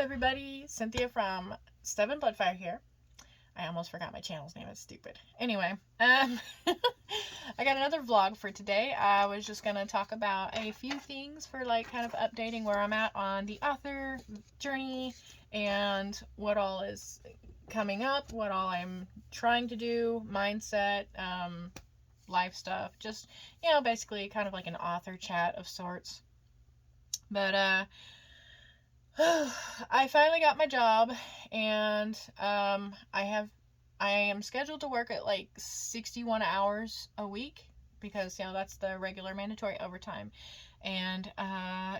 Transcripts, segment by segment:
everybody, Cynthia from Seven Bloodfire here. I almost forgot my channel's name, it's stupid. Anyway, I got another vlog for today. I was just gonna talk about a few things for like kind of updating where I'm at on the author journey and what all is coming up, what all I'm trying to do, mindset, life stuff, just, basically kind of like an author chat of sorts. But I finally got my job, and I am scheduled to work at like 61 hours a week because that's the regular mandatory overtime. And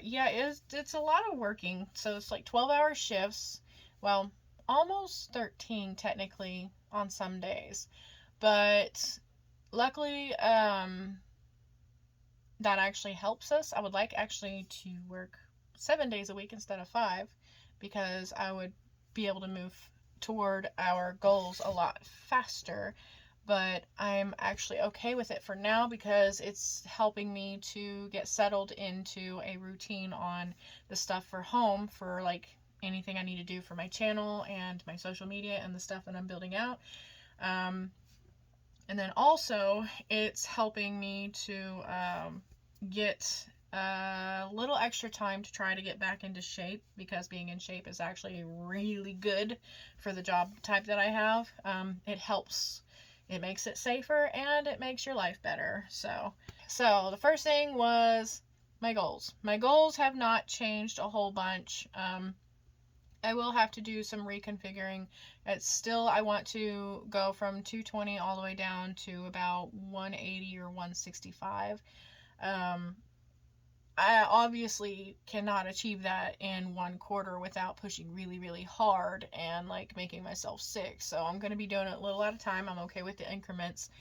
yeah, it's a lot of working. So it's like 12-hour shifts. Well, almost 13 technically on some days, but luckily that actually helps us. I would like actually to work 7 days a week instead of 5, because I would be able to move toward our goals a lot faster. But I'm actually okay with it for now because it's helping me to get settled into a routine on the stuff for home, for like anything I need to do for my channel and my social media and the stuff that I'm building out. And then also it's helping me to get a little extra time to try to get back into shape, because being in shape is actually really good for the job type that I have. It helps, it makes it safer, and it makes your life better. So the first thing was my goals. My goals have not changed a whole bunch. I will have to do some reconfiguring. It's still, I want to go from 220 all the way down to about 180 or 165. I obviously cannot achieve that in one quarter without pushing really, really hard and like making myself sick. So I'm going to be doing it a little at a time. I'm okay with the increments.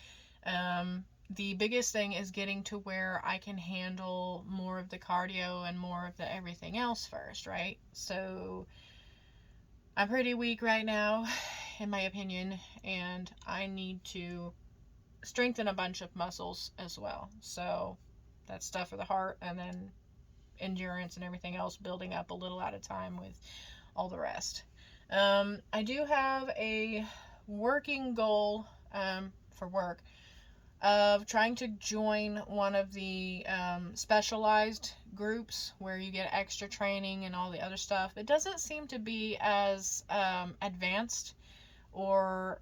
The biggest thing is getting to where I can handle more of the cardio and more of the everything else first, right? So I'm pretty weak right now, in my opinion, and I need to strengthen a bunch of muscles as well. So that's stuff for the heart, and then endurance and everything else building up a little at a time with all the rest. I do have a working goal for work of trying to join one of the specialized groups where you get extra training and all the other stuff. It doesn't seem to be as advanced or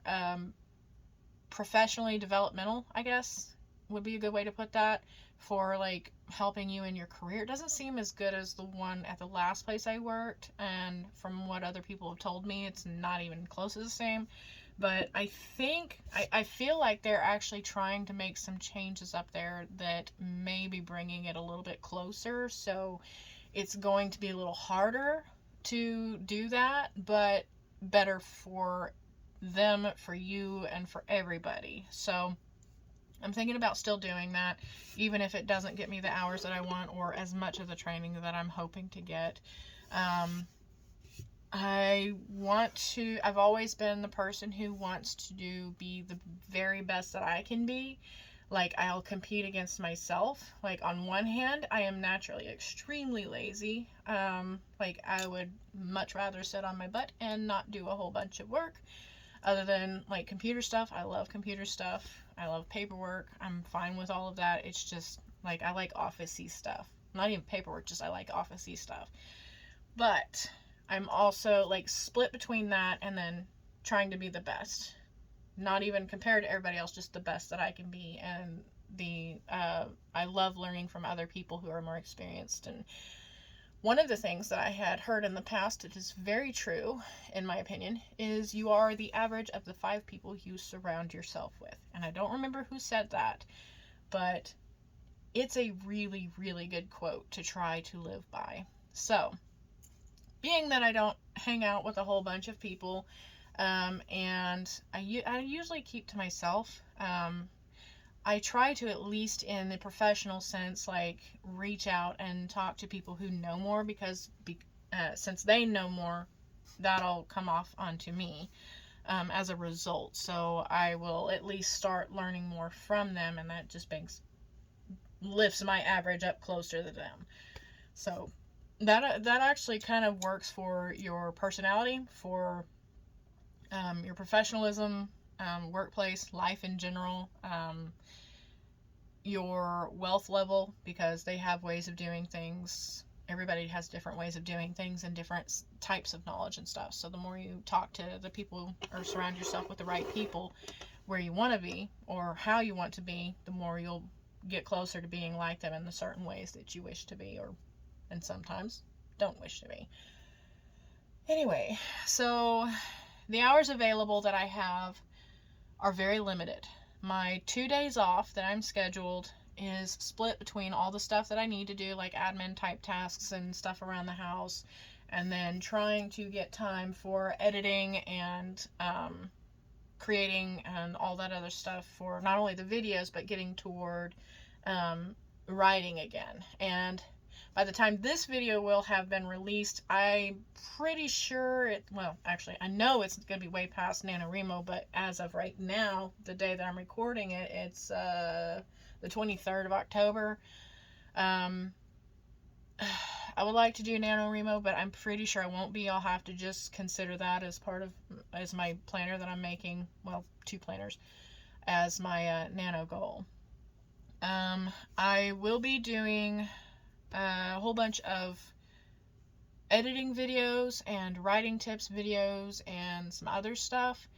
professionally developmental, I guess would be a good way to put that, for like helping you in your career. It doesn't seem as good as the one at the last place I worked, and from what other people have told me, it's not even close to the same. But I feel like they're actually trying to make some changes up there that may be bringing it a little bit closer. So it's going to be a little harder to do that, but better for them, for you, and for everybody. So I'm thinking about still doing that, even if it doesn't get me the hours that I want or as much of the training that I'm hoping to get. I've always been the person who wants to be the very best that I can be. Like, I'll compete against myself. Like, on one hand, I am naturally extremely lazy. Like, I would much rather sit on my butt and not do a whole bunch of work. Other than like computer stuff, I love computer stuff. I love paperwork. I'm fine with all of that. It's just like I like office-y stuff. Not even paperwork, just I like office-y stuff. But I'm also like split between that and then trying to be the best. Not even compared to everybody else, just the best that I can be. And I love learning from other people who are more experienced. And one of the things that I had heard in the past, it is very true, in my opinion, is you are the average of the 5 people you surround yourself with. And I don't remember who said that, but it's a really, really good quote to try to live by. So, being that I don't hang out with a whole bunch of people, and I usually keep to myself, I try to, at least in the professional sense, like reach out and talk to people who know more, because since they know more, that'll come off onto me as a result. So I will at least start learning more from them, and that just lifts my average up closer to them. So that actually kind of works for your personality, for your professionalism, workplace, life in general, your wealth level, because they have ways of doing things. Everybody has different ways of doing things and different types of knowledge and stuff. So the more you talk to the people or surround yourself with the right people where you want to be or how you want to be, the more you'll get closer to being like them in the certain ways that you wish to be, or and sometimes don't wish to be. Anyway, so the hours available that I have are very limited. My 2 days off that I'm scheduled is split between all the stuff that I need to do, like admin type tasks and stuff around the house, and then trying to get time for editing and creating and all that other stuff for not only the videos, but getting toward writing again. And by the time this video will have been released, I'm pretty sure I know it's going to be way past NaNoWriMo, but as of right now, the day that I'm recording it, it's the 23rd of October. I would like to do NaNoWriMo, but I'm pretty sure I won't be. I'll have to just consider that as my planner that I'm making, well, 2 planners, as my nano goal. I will be doing a whole bunch of editing videos and writing tips videos and some other stuff,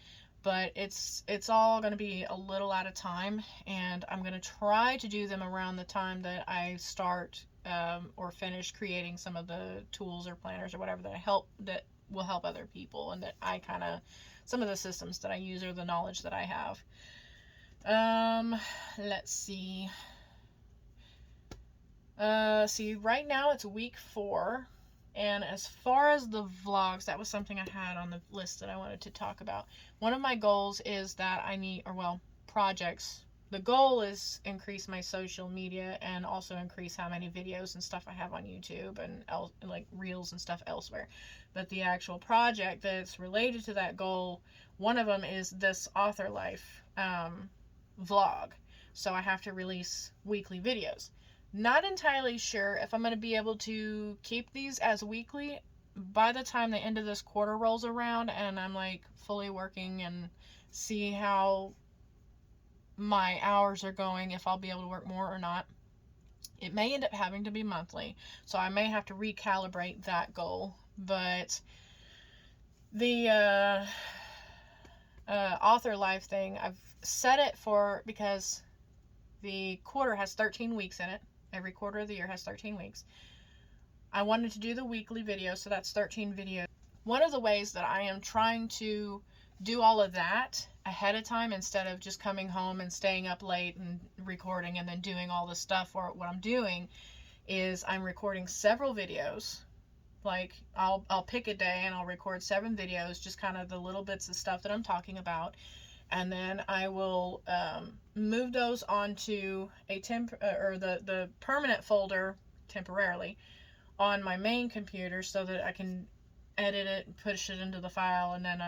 but it's all going to be a little at a time, and I'm going to try to do them around the time that I start or finish creating some of the tools or planners or whatever that will help other people, and that I kind of, some of the systems that I use or the knowledge that I have. Let's see. See, right now it's week 4, and as far as the vlogs, that was something I had on the list that I wanted to talk about. One of my goals is that projects. The goal is increase my social media and also increase how many videos and stuff I have on YouTube and like reels and stuff elsewhere. But the actual project that's related to that goal, one of them is this author life vlog. So I have to release weekly videos. Not entirely sure if I'm going to be able to keep these as weekly by the time the end of this quarter rolls around and I'm like fully working and see how my hours are going, if I'll be able to work more or not. It may end up having to be monthly, so I may have to recalibrate that goal. But the author life thing, I've set it for, because the quarter has 13 weeks in it. Every quarter of the year has 13 weeks. I wanted to do the weekly video, so that's 13 videos. One of the ways that I am trying to do all of that ahead of time, instead of just coming home and staying up late and recording and then doing all the stuff, or what I'm doing is I'm recording several videos. Like I'll pick a day and I'll record 7 videos, just kind of the little bits of stuff that I'm talking about, and then I will move those onto a the permanent folder temporarily on my main computer, so that I can edit it and push it into the file, and then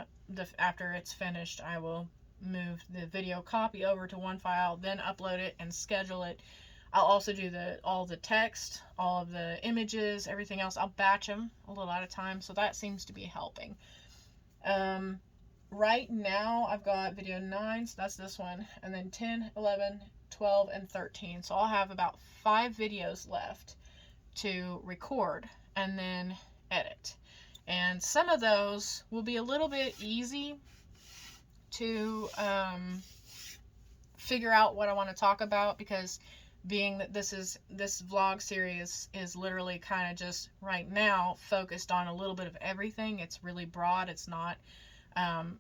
after it's finished, I will move the video copy over to one file, then upload it and schedule it. I'll also do all the text, all of the images, everything else. I'll batch them a little at a time, so that seems to be helping. Right now I've got video 9, so that's this one, and then 10, 11, 12, and 13. So I'll have about 5 videos left to record and then edit. And some of those will be a little bit easy to figure out what I want to talk about, because being that this vlog series is literally kind of just right now focused on a little bit of everything. It's really broad. It's not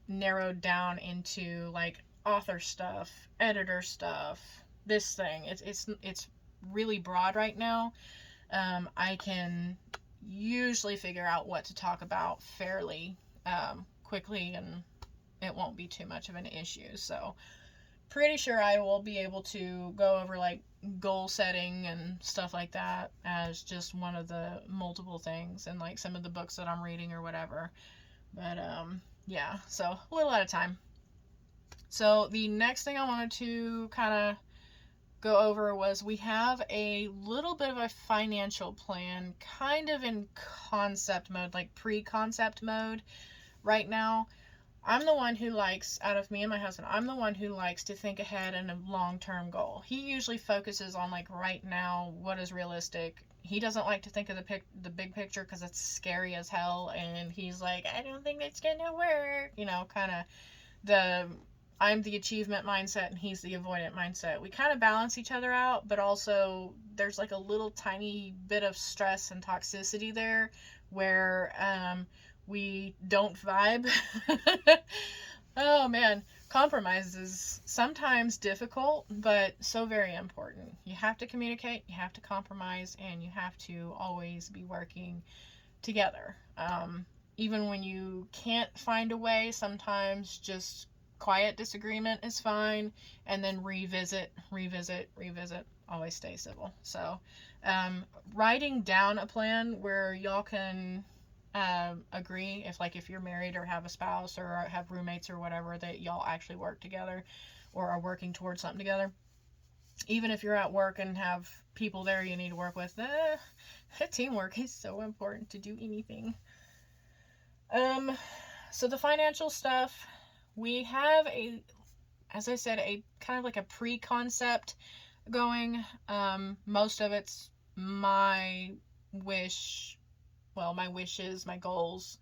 narrowed down into like author stuff, editor stuff, this thing. It's really broad right now. I can usually figure out what to talk about fairly quickly, and it won't be too much of an issue. So pretty sure I will be able to go over like goal setting and stuff like that as just one of the multiple things, and like some of the books that I'm reading or whatever. But yeah, so a little at a time. So the next thing I wanted to kind of go over was we have a little bit of a financial plan, kind of in concept mode, like pre-concept mode right now. I'm the one who likes, out of me and my husband, I'm the one who likes to think ahead in a long-term goal. He usually focuses on like right now, what is realistic. He doesn't like to think of the big picture because it's scary as hell, and he's like, I don't think that's gonna work, you know, kind of the I'm the achievement mindset and he's the avoidant mindset. We kind of balance each other out, but also there's like a little tiny bit of stress and toxicity there where we don't vibe. Oh man, compromise is sometimes difficult, but so very important. You have to communicate, you have to compromise, and you have to always be working together. Even when you can't find a way, sometimes just quiet disagreement is fine, and then revisit, always stay civil. So writing down a plan where y'all can agree, if you're married or have a spouse or have roommates or whatever, that y'all actually work together or are working towards something together. Even if you're at work and have people there you need to work with, teamwork is so important to do anything. So the financial stuff, we have as I said, a kind of like a pre-concept going. Most of it's my wishes, my goals,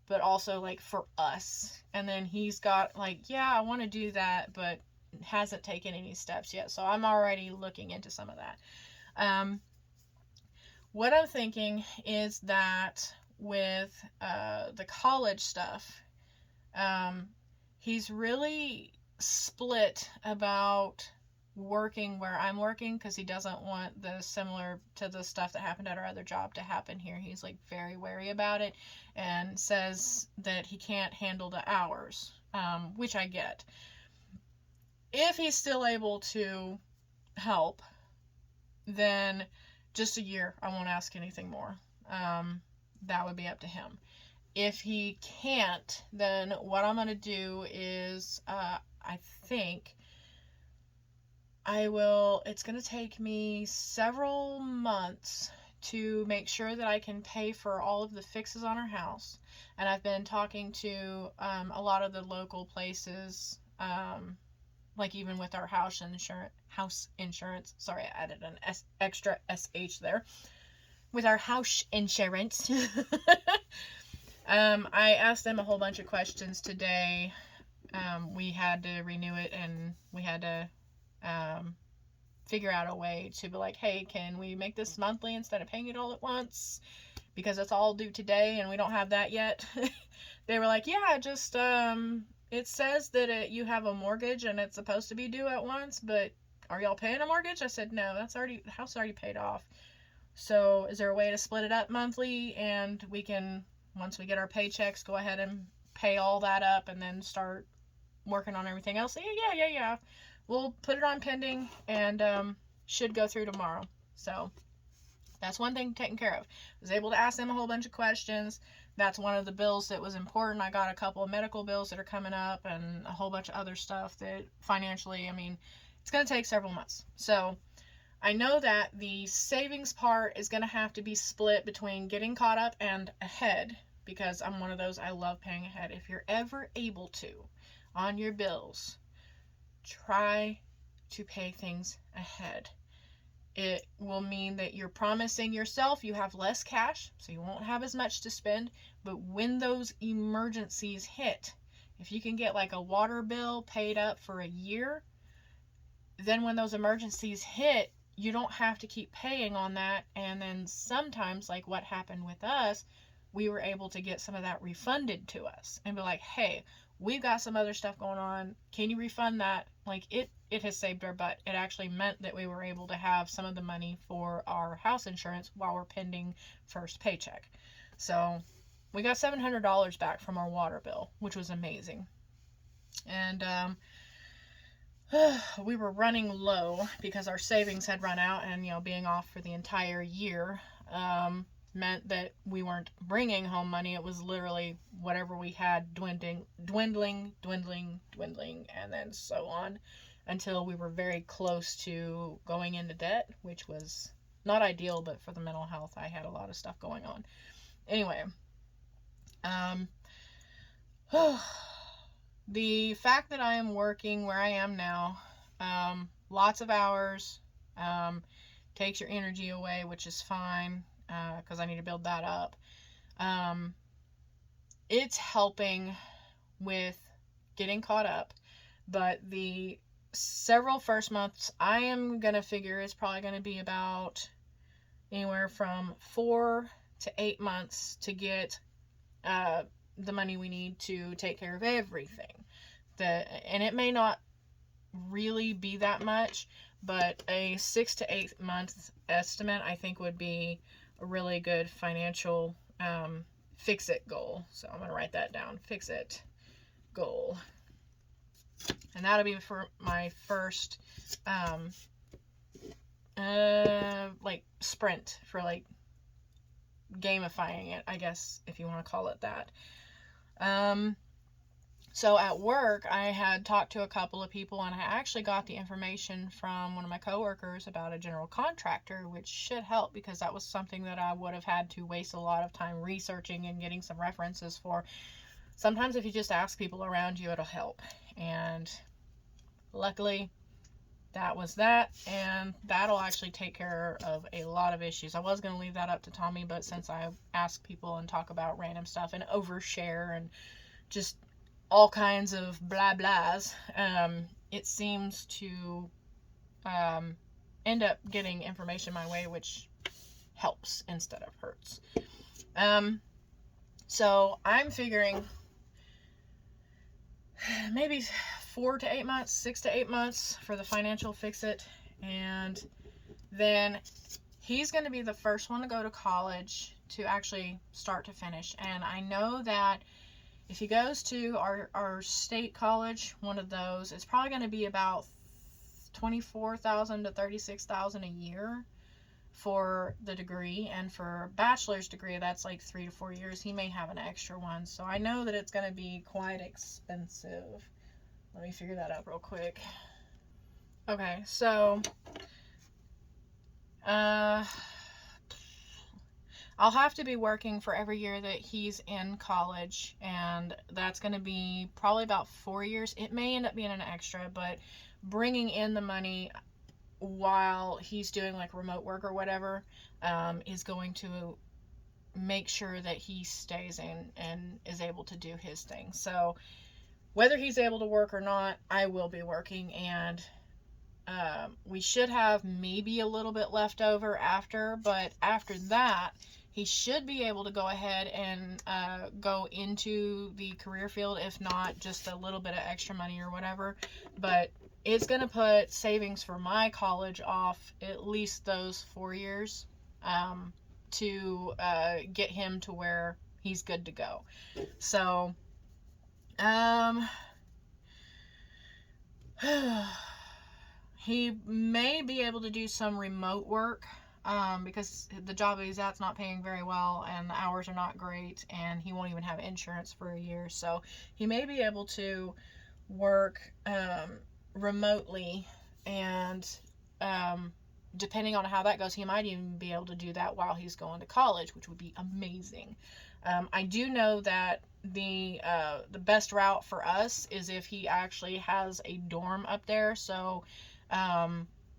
but also like for us. And then he's got like, yeah, I want to do that, but hasn't taken any steps yet. So I'm already looking into some of that. What I'm thinking is that with the college stuff, he's really split about working where I'm working because he doesn't want the similar to the stuff that happened at our other job to happen here. He's like very wary about it and says that he can't handle the hours, which I get. If he's still able to help, then just a year, I won't ask anything more. That would be up to him. If he can't, then what I'm going to do is, I think it's going to take me several months to make sure that I can pay for all of the fixes on our house. And I've been talking to a lot of the local places, like even with our house insurance. Sorry, I added an extra SH there. With our house insurance. I asked them a whole bunch of questions today. We had to renew it, and we had to figure out a way to be like, hey, can we make this monthly instead of paying it all at once? Because it's all due today, and we don't have that yet. They were like, yeah, just, it says that you have a mortgage, and it's supposed to be due at once, but are y'all paying a mortgage? I said, no, the house is already paid off. So is there a way to split it up monthly, and we can, once we get our paychecks, go ahead and pay all that up and then start working on everything else? Yeah. We'll put it on pending, and should go through tomorrow. So that's one thing taken care of. I was able to ask them a whole bunch of questions. That's one of the bills that was important. I got a couple of medical bills that are coming up and a whole bunch of other stuff that financially, it's going to take several months. So I know that the savings part is going to have to be split between getting caught up and ahead, because I'm one of those, I love paying ahead. If you're ever able to, on your bills, try to pay things ahead. It will mean that you're promising yourself you have less cash, so you won't have as much to spend, but when those emergencies hit, if you can get like a water bill paid up for a year, then when those emergencies hit, you don't have to keep paying on that. And then sometimes, like what happened with us, we were able to get some of that refunded to us and be like, hey, we've got some other stuff going on, can you refund that? Like it has saved our butt. It actually meant that we were able to have some of the money for our house insurance while we're pending first paycheck. So we got $700 back from our water bill, which was amazing. And we were running low because our savings had run out, and being off for the entire year meant that we weren't bringing home money. It was literally whatever we had dwindling, and then so on. until we were very close to going into debt, which was not ideal, but for the mental health, I had a lot of stuff going on. Anyway, the fact that I am working where I am now, lots of hours, takes your energy away, which is fine, because I need to build that up. It's helping with getting caught up, but the several first months, I am going to figure it's probably going to be about anywhere from 4 to 8 months to get the money we need to take care of everything. And it may not really be that much, but a 6 to 8 month estimate I think would be a really good financial fix it goal. So I'm going to write that down. Fix it goal. And that'll be for my first like sprint for like gamifying it, I guess, if you want to call it that. So at work, I had talked to a couple of people, and I actually got the information from one of my coworkers about a general contractor, which should help, because that was something that I would have had to waste a lot of time researching and getting some references for. Sometimes if you just ask people around you, it'll help. And luckily, that was that, and that'll actually take care of a lot of issues. I was going to leave that up to Tommy, but since I ask people and talk about random stuff and overshare and just all kinds of blah blahs, it seems to end up getting information my way, which helps instead of hurts. So I'm figuring maybe 4 to 8 months, 6 to 8 months for the financial fix it. And then he's going to be the first one to go to college to actually start to finish. And I know that if he goes to our state college, one of those, it's probably going to be about $24,000 to $36,000 a year for the degree. And for a bachelor's degree, that's like 3 to 4 years. He may have an extra one. So I know that it's going to be quite expensive. Let me figure that out real quick. Okay, so I'll have to be working for every year that he's in college, and that's going to be probably about 4 years. It may end up being an extra, but bringing in the money while he's doing like remote work or whatever is going to make sure that he stays in and is able to do his thing. So whether he's able to work or not, I will be working, and we should have maybe a little bit left over after, but after that, he should be able to go ahead and go into the career field, if not just a little bit of extra money or whatever. But it's going to put savings for my college off at least those 4 years to get him to where he's good to go. So, he may be able to do some remote work because the job he's at's not paying very well, and the hours are not great, and he won't even have insurance for a year. So he may be able to work remotely, and depending on how that goes, he might even be able to do that while he's going to college, which would be amazing. I do know that the best route for us is if he actually has a dorm up there, so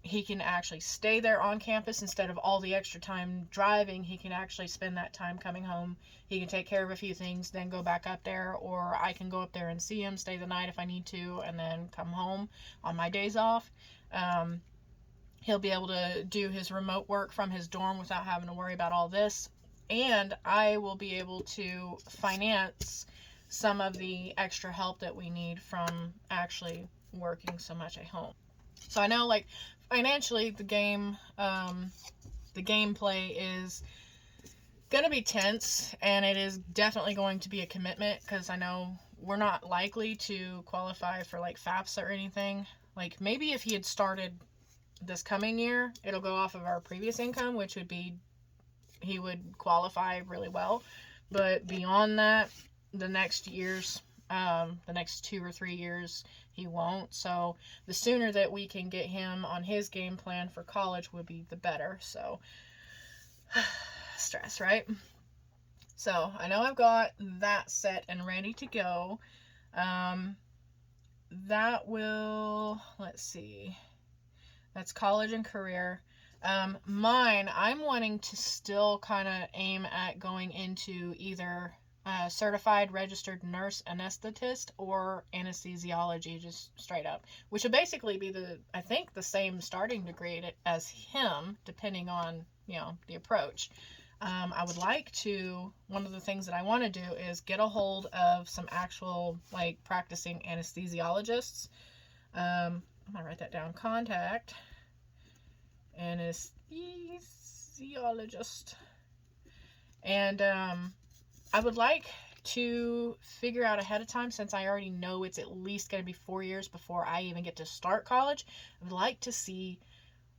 he can actually stay there on campus instead of all the extra time driving. He can actually spend that time coming home. He can take care of a few things, then go back up there, or I can go up there and see him, stay the night if I need to, and then come home on my days off. He'll be able to do his remote work from his dorm without having to worry about all this, and I will be able to finance some of the extra help that we need from actually working so much at home. So I know, like, financially, the gameplay is going to be tense, and it is definitely going to be a commitment, because I know we're not likely to qualify for, like, FAFSA or anything. Like, maybe if he had started this coming year, it'll go off of our previous income, which would be, he would qualify really well. But beyond that, the next year's The next 2 or 3 years, he won't. So the sooner that we can get him on his game plan for college would be the better. So stress, right? So I know I've got that set and ready to go. That will, let's see, that's college and career. Mine, I'm wanting to still kind of aim at going into either certified registered nurse anesthetist or anesthesiology, just straight up, which would basically be I think the same starting degree as him, depending on, the approach. I would like to, one of the things that I want to do is get a hold of some actual, like, practicing anesthesiologists. I'm going to write that down. Contact anesthesiologist. And I would like to figure out ahead of time, since I already know it's at least going to be 4 years before I even get to start college. I would like to see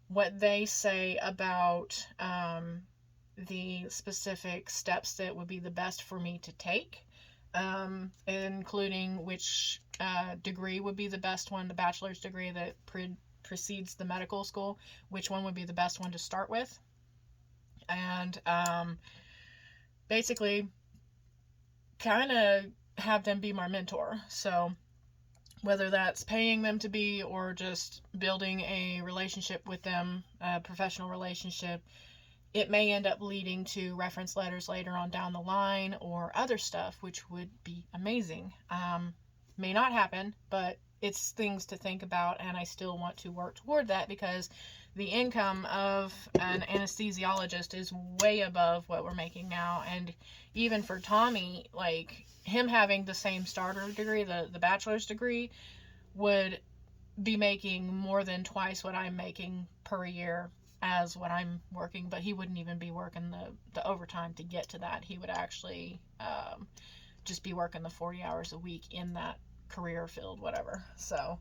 what they say about the specific steps that would be the best for me to take, including which degree would be the best one, the bachelor's degree that precedes the medical school, which one would be the best one to start with. And basically kind of have them be my mentor. So whether that's paying them to be or just building a relationship with them, a professional relationship, it may end up leading to reference letters later on down the line or other stuff, which would be amazing. May not happen, but it's things to think about, and I still want to work toward that because the income of an anesthesiologist is way above what we're making now. And even for Tommy, like, him having the same starter degree, the bachelor's degree, would be making more than twice what I'm making per year as what I'm working, but he wouldn't even be working the overtime to get to that. He would actually just be working the 40 hours a week in that career field, whatever. So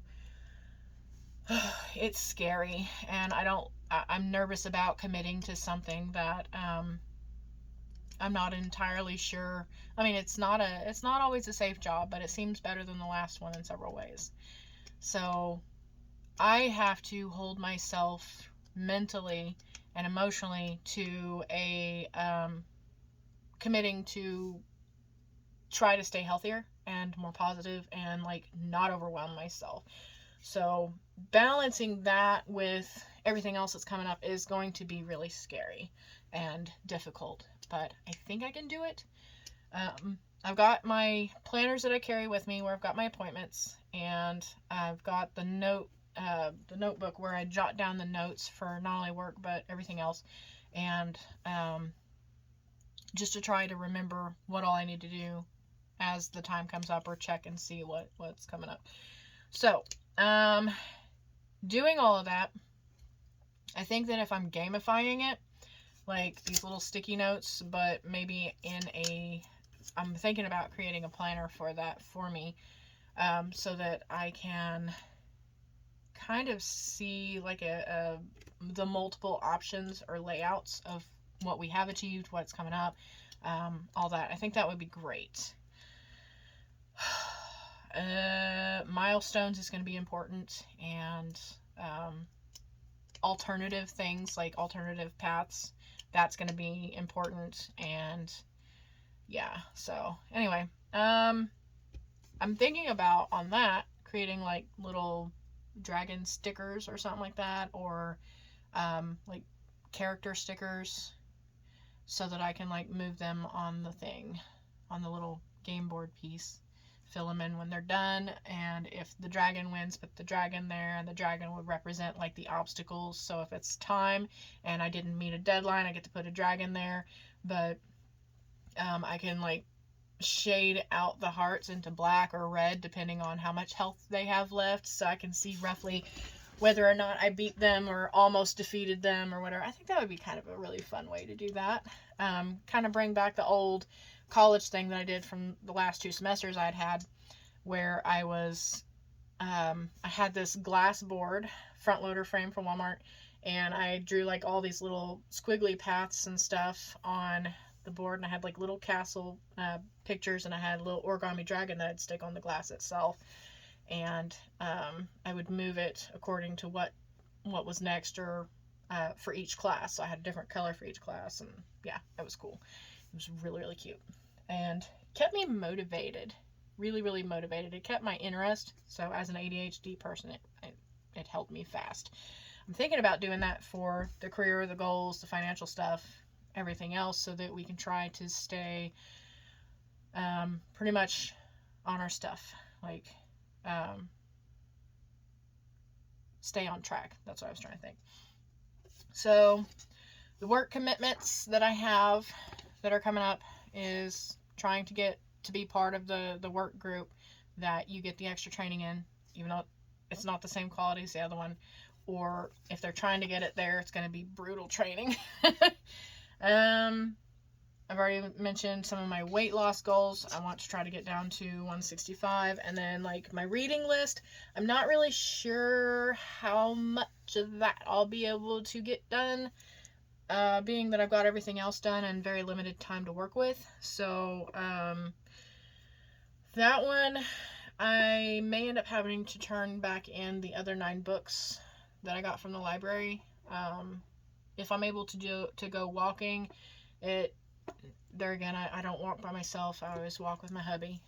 it's scary, and I'm nervous about committing to something that I'm not entirely sure. I mean, it's not always a safe job, but it seems better than the last one in several ways. So I have to hold myself mentally and emotionally to a committing to try to stay healthier and more positive and, like, not overwhelm myself. So balancing that with everything else that's coming up is going to be really scary and difficult, but I think I can do it. I've got my planners that I carry with me where I've got my appointments, and I've got the notebook where I jot down the notes for not only work but everything else, and just to try to remember what all I need to do as the time comes up, or check and see what's coming up. So doing all of that, I think that if I'm gamifying it, like these little sticky notes, but maybe I'm thinking about creating a planner for that for me, so that I can kind of see, like, the multiple options or layouts of what we have achieved, what's coming up, all that. I think that would be great. Milestones is going to be important, and alternative things, like alternative paths, that's going to be important. And yeah, so anyway, I'm thinking about, on that, creating like little dragon stickers or something like that, or like character stickers, so that I can, like, move them on the thing, on the little game board piece, fill them in when they're done. And if the dragon wins, put the dragon there, and the dragon would represent, like, the obstacles. So if it's time and I didn't meet a deadline, I get to put a dragon there. But I can, like, shade out the hearts into black or red depending on how much health they have left, so I can see roughly whether or not I beat them or almost defeated them or whatever. I think that would be kind of a really fun way to do that. Kind of bring back the old college thing that I did from the last 2 semesters I'd had, where I had this glass board, front loader frame from Walmart, and I drew, like, all these little squiggly paths and stuff on the board, and I had like little castle pictures, and I had a little origami dragon that I'd stick on the glass itself, and I would move it according to what was next, or for each class. So I had a different color for each class, and yeah, that was cool. It was really, really cute, and kept me motivated, really, really motivated. It kept my interest. So as an ADHD person, it held me fast. I'm thinking about doing that for the career, the goals, the financial stuff, everything else, so that we can try to stay pretty much on our stuff, like stay on track. That's what I was trying to think. So the work commitments that I have that are coming up is trying to get to be part of the work group that you get the extra training in, even though it's not the same quality as the other one. Or if they're trying to get it there, it's going to be brutal training. I've already mentioned some of my weight loss goals. I want to try to get down to 165. And then like my reading list, I'm not really sure how much of that I'll be able to get done, being that I've got everything else done and very limited time to work with. So that one, I may end up having to turn back in the other 9 books that I got from the library. If I'm able to go walking, there again, I don't walk by myself. I always walk with my hubby.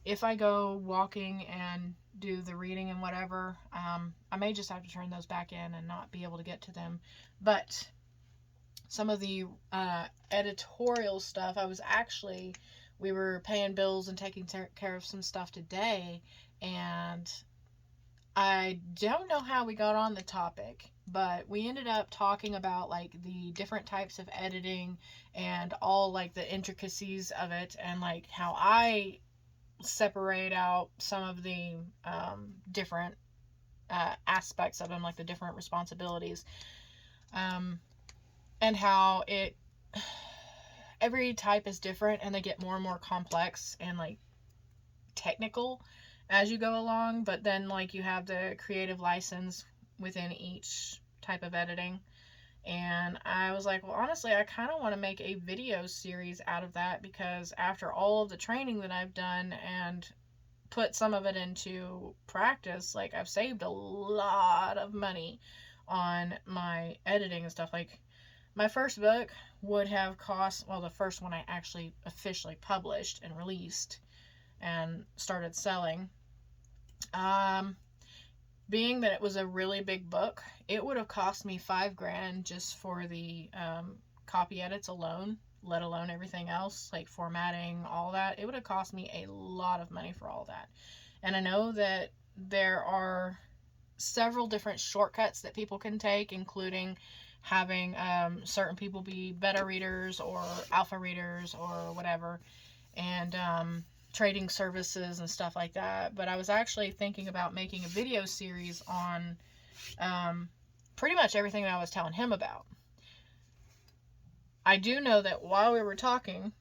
If I go walking and do the reading and whatever, I may just have to turn those back in and not be able to get to them. But some of the editorial stuff, we were paying bills and taking care of some stuff today, and I don't know how we got on the topic, but we ended up talking about like the different types of editing and all like the intricacies of it, and like how I separate out some of the different aspects of them, like the different responsibilities, and how every type is different, and they get more and more complex and like technical as you go along. But then like you have the creative license within each type of editing, and I was like, well, honestly, I kind of want to make a video series out of that, because after all of the training that I've done and put some of it into practice, like I've saved a lot of money on my editing and stuff. Like my first book would have cost, well, the first one I actually officially published and released and started selling, being that it was a really big book, it would have cost me $5,000 just for the copy edits alone, let alone everything else, like formatting, all that. It would have cost me a lot of money for all that. And I know that there are several different shortcuts that people can take, including having certain people be beta readers or alpha readers or whatever, and trading services and stuff like that. But I was actually thinking about making a video series on pretty much everything that I was telling him about. I do know that while we were talking,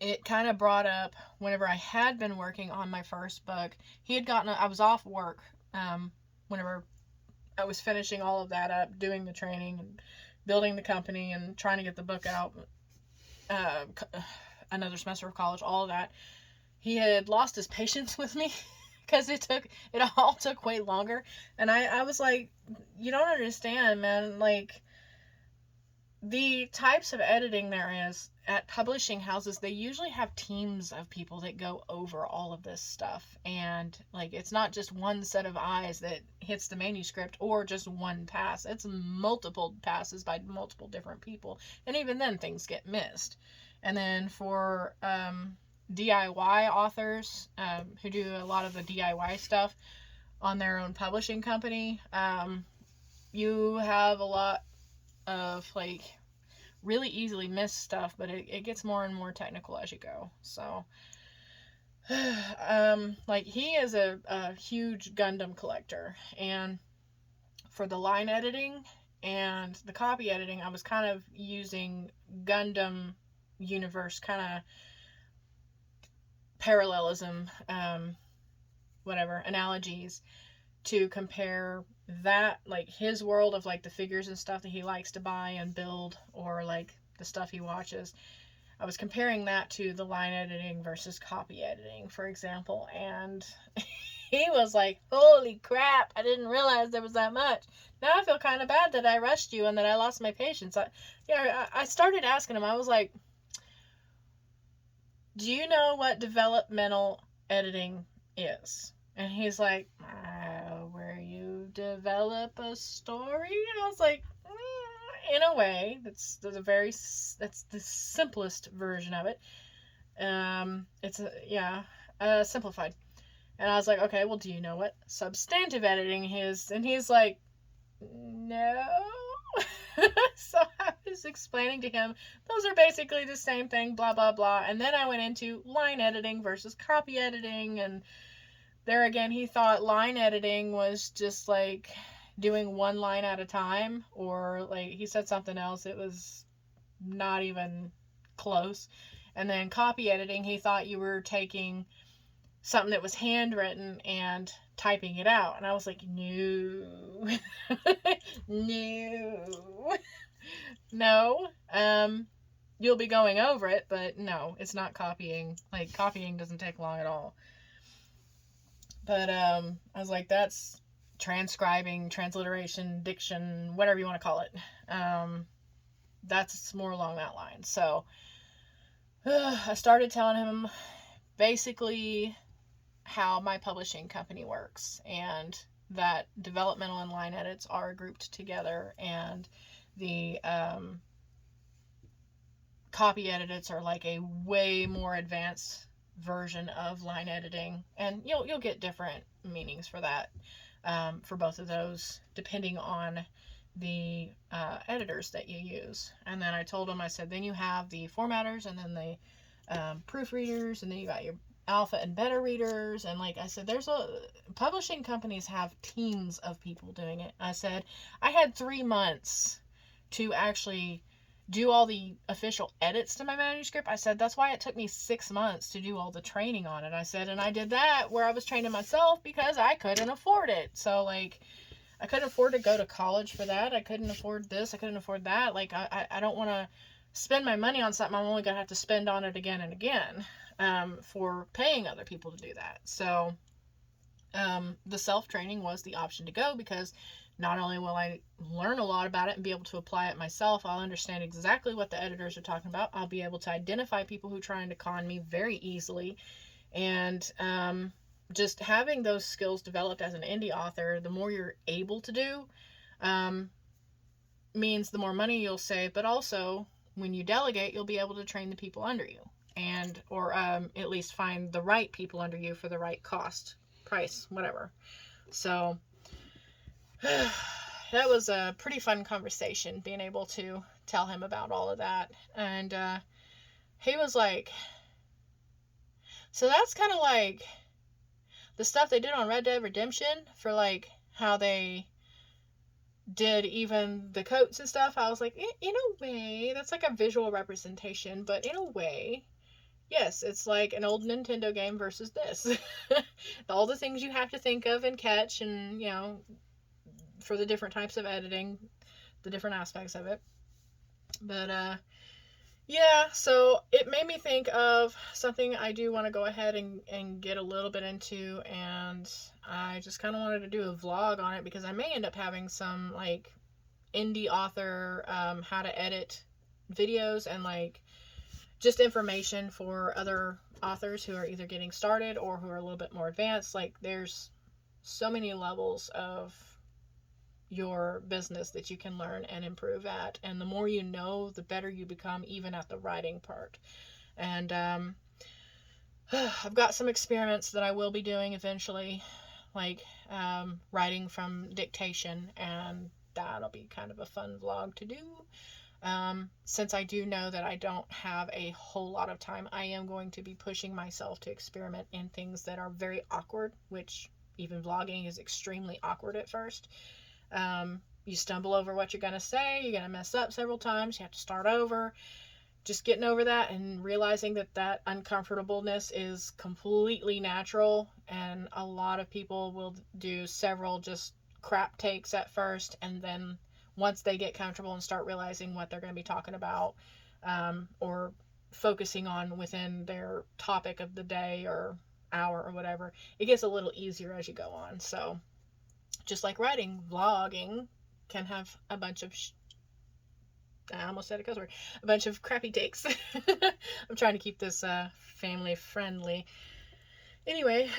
it kind of brought up whenever I had been working on my first book. I was off work whenever I was finishing all of that up, doing the training and building the company and trying to get the book out, another semester of college, all of that. He had lost his patience with me because it all took way longer. And I was like, you don't understand, man. Like, the types of editing there is at publishing houses, they usually have teams of people that go over all of this stuff. And like, it's not just one set of eyes that hits the manuscript or just one pass. It's multiple passes by multiple different people. And even then things get missed. And then for DIY authors who do a lot of the DIY stuff on their own publishing company, you have a lot of like really easily missed stuff, but it gets more and more technical as you go. So like, he is a huge Gundam collector, and for the line editing and the copy editing, I was kind of using Gundam universe kind of parallelism, whatever, analogies, to compare that, like his world of like the figures and stuff that he likes to buy and build, or like the stuff he watches, I was comparing that to the line editing versus copy editing, for example, and he was like, holy crap, I didn't realize there was that much. Now I feel kind of bad that I rushed you and that I lost my patience. I started asking him, I was like, do you know what developmental editing is? And he's like, where you develop a story? And I was like, in a way, that's the simplest version of it. It's simplified. And I was like, okay, well, do you know what substantive editing is? And he's like, no. So I was explaining to him, those are basically the same thing, blah, blah, blah. And then I went into line editing versus copy editing. And there again, he thought line editing was just like doing one line at a time, or like he said something else. It was not even close. And then copy editing, he thought you were taking something that was handwritten and typing it out. And I was like, no. No. You'll be going over it, but no, it's not copying. Like, copying doesn't take long at all. But I was like, that's transcribing, transliteration, diction, whatever you want to call it. That's more along that line. So I started telling him basically how my publishing company works, and that developmental and line edits are grouped together, and the copy edits are like a way more advanced version of line editing, and you'll get different meanings for that, for both of those, depending on the editors that you use. And then I told him, I said, then you have the formatters, and then the proofreaders, and then you got your alpha and beta readers. And like I said, publishing companies have teams of people doing it. I said, I had 3 months to actually do all the official edits to my manuscript. I said, that's why it took me 6 months to do all the training on it. I said, and I did that where I was training myself because I couldn't afford it. So like, I couldn't afford to go to college for that. I couldn't afford this. I couldn't afford that. Like, I don't want to spend my money on something I'm only going to have to spend on it again and again, for paying other people to do that. So the self-training was the option to go, because not only will I learn a lot about it and be able to apply it myself, I'll understand exactly what the editors are talking about. I'll be able to identify people who are trying to con me very easily. And just having those skills developed as an indie author, the more you're able to do, means the more money you'll save, but also when you delegate, you'll be able to train the people under you, or at least find the right people under you for the right cost, price, whatever. So that was a pretty fun conversation, being able to tell him about all of that. And he was like, so that's kind of like the stuff they did on Red Dead Redemption, for like how they did even the coats and stuff. I was like, in a way, that's like a visual representation, but in a way, yes, it's like an old Nintendo game versus this. All the things you have to think of and catch, and, for the different types of editing, the different aspects of it. But, yeah, so it made me think of something I do want to go ahead and get a little bit into, and I just kind of wanted to do a vlog on it, because I may end up having some, like, indie author, how to edit videos, and, like, just information for other authors who are either getting started or who are a little bit more advanced. Like, there's so many levels of your business that you can learn and improve at, and the more you know, the better you become, even at the writing part. And I've got some experiments that I will be doing eventually, like writing from dictation, and that'll be kind of a fun vlog to do. Since I do know that I don't have a whole lot of time, I am going to be pushing myself to experiment in things that are very awkward, which even vlogging is extremely awkward at first. You stumble over what you're going to say, you're going to mess up several times, you have to start over. Just getting over that and realizing that uncomfortableness is completely natural, and a lot of people will do several just crap takes at first, and then once they get comfortable and start realizing what they're going to be talking about, or focusing on within their topic of the day or hour or whatever. It gets a little easier as you go on. So just like writing, vlogging can have a bunch of I almost said a cuss word. A bunch of crappy takes. I'm trying to keep this family friendly. Anyway,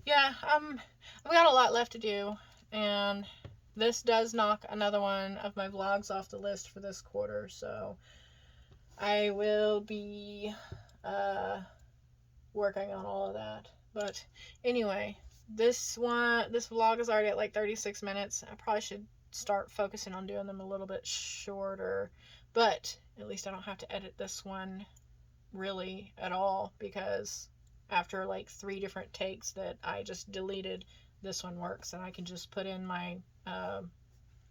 yeah, I've got a lot left to do, and this does knock another one of my vlogs off the list for this quarter, so I will be working on all of that. But anyway, this vlog is already at like 36 minutes. I probably should start focusing on doing them a little bit shorter, but at least I don't have to edit this one really at all, because after like 3 different takes that I just deleted, this one works, and I can just put in my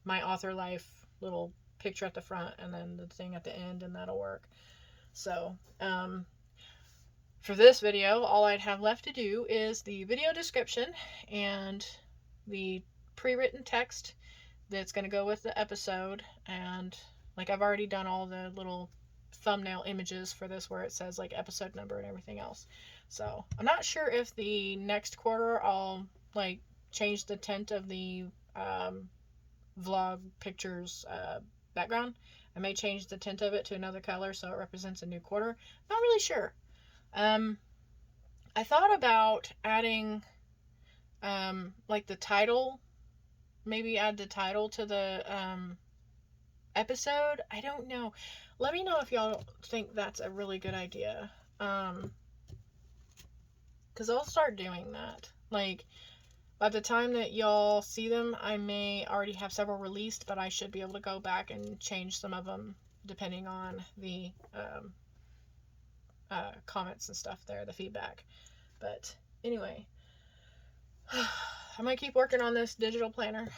my author life little picture at the front and then the thing at the end, and that'll work. So for this video, all I'd have left to do is the video description and the pre-written text that's going to go with the episode, and like I've already done all the little thumbnail images for this where it says like episode number and everything else. So I'm not sure if the next quarter I'll like change the tint of the vlog pictures background. I may change the tint of it to another color so it represents a new quarter. Not really sure. I thought about adding like the title, maybe add the title to the episode. I don't know. Let me know if y'all think that's a really good idea. Because I'll start doing that. Like, by the time that y'all see them, I may already have several released, but I should be able to go back and change some of them depending on the comments and stuff there, the feedback. But anyway, I might keep working on this digital planner.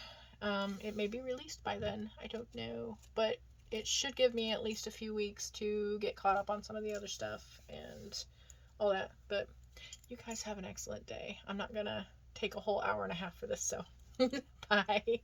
It may be released by then. I don't know. But it should give me at least a few weeks to get caught up on some of the other stuff and all that. But you guys have an excellent day. I'm not going to take a whole hour and a half for this, so bye.